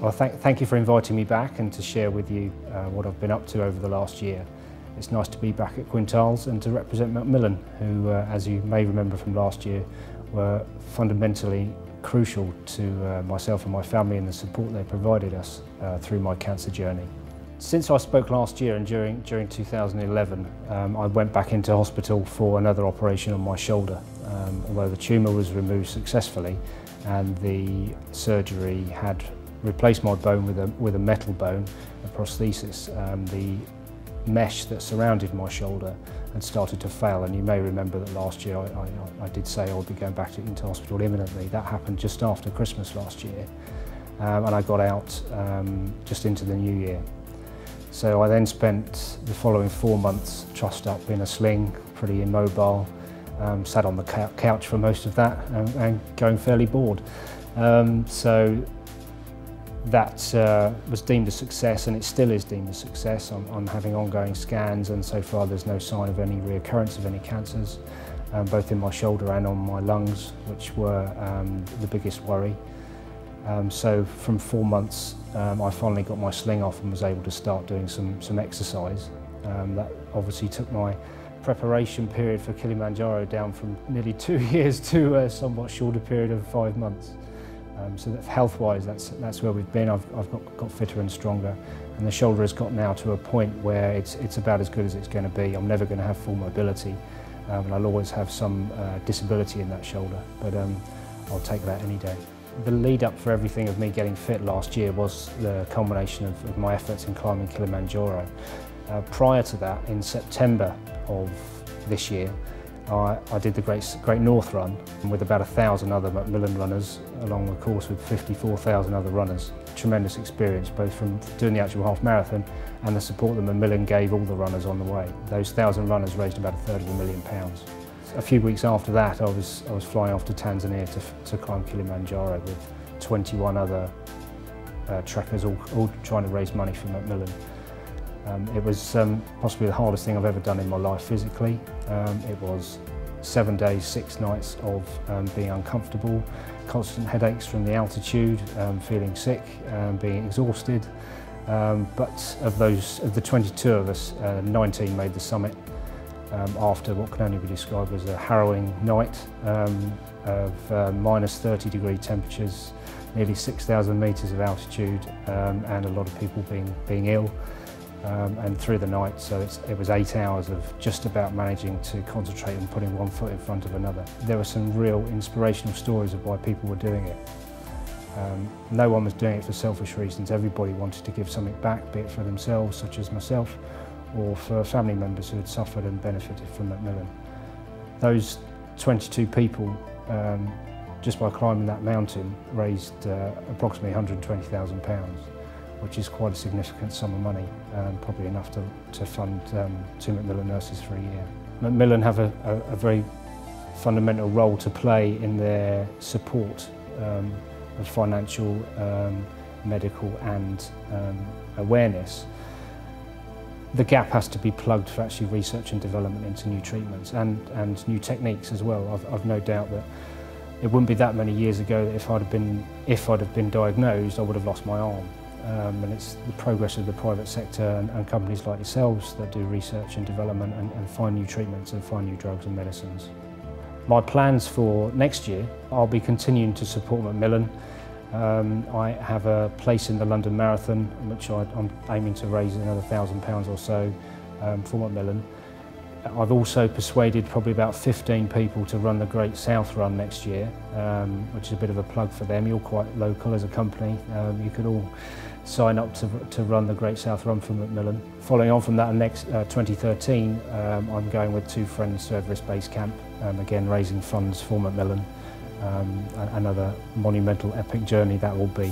Well, thank you for inviting me back and to share with you what I've been up to over the last year. It's nice to be back at Quintiles and to represent Macmillan, who, as you may remember from last year, were fundamentally crucial to myself and my family and the support they provided us through my cancer journey. Since I spoke last year and during 2011, I went back into hospital for another operation on my shoulder. Although the tumour was removed successfully and the surgery had replaced my bone with a metal bone, a prosthesis, the mesh that surrounded my shoulder had started to fail, and you may remember that last year I did say I would be going back into hospital imminently. That happened just after Christmas last year, and I got out just into the new year. So I then spent the following 4 months trussed up in a sling, pretty immobile, sat on the couch for most of that and going fairly bored. So that was deemed a success, and it still is deemed a success. I'm having ongoing scans, and so far there's no sign of any reoccurrence of any cancers, both in my shoulder and on my lungs, which were the biggest worry. So from 4 months, I finally got my sling off and was able to start doing some exercise. That obviously took my preparation period for Kilimanjaro down from nearly 2 years to a somewhat shorter period of 5 months. So that health-wise, that's where we've been. I've got fitter and stronger, and the shoulder has got now to a point where it's about as good as it's going to be. I'm never going to have full mobility, and I'll always have some disability in that shoulder, but I'll take that any day. The lead up for everything of me getting fit last year was the culmination of my efforts in climbing Kilimanjaro. Prior to that, in September of this year, I did the Great North Run with about 1,000 other Macmillan runners along the course with 54,000 other runners. Tremendous experience, both from doing the actual half marathon and the support that Macmillan gave all the runners on the way. Those 1,000 runners raised about £250,000. A few weeks after that, I was flying off to Tanzania to climb Kilimanjaro with 21 other trekkers, all trying to raise money for Macmillan. It was possibly the hardest thing I've ever done in my life physically. It was 7 days, 6 nights of being uncomfortable, constant headaches from the altitude, feeling sick, being exhausted. But of the 22 of us, 19 made the summit after what can only be described as a harrowing night of minus 30-degree temperatures, nearly 6,000 metres of altitude, and a lot of people being ill. And through the night, so it was 8 hours of just about managing to concentrate and putting one foot in front of another. There were some real inspirational stories of why people were doing it. No one was doing it for selfish reasons. Everybody wanted to give something back, be it for themselves, such as myself, or for family members who had suffered and benefited from Macmillan. Those 22 people, just by climbing that mountain, raised approximately £120,000. Which is quite a significant sum of money, probably enough to fund 2 Macmillan nurses for a year. Macmillan have a very fundamental role to play in their support of financial, medical and awareness. The gap has to be plugged for actually research and development into new treatments and new techniques as well. I've no doubt that it wouldn't be that many years ago that if I'd have been diagnosed, I would have lost my arm. And it's the progress of the private sector and companies like yourselves that do research and development and find new treatments and find new drugs and medicines. My plans for next year, I'll be continuing to support Macmillan. I have a place in the London Marathon, which I'm aiming to raise another £1,000 or so for Macmillan. I've also persuaded probably about 15 people to run the Great South Run next year, which is a bit of a plug for them. You're quite local as a company. You could all sign up to run the Great South Run for Macmillan. Following on from that, next 2013, I'm going with 2 friends to Everest Base Camp, again raising funds for Macmillan. Another monumental, epic journey that will be.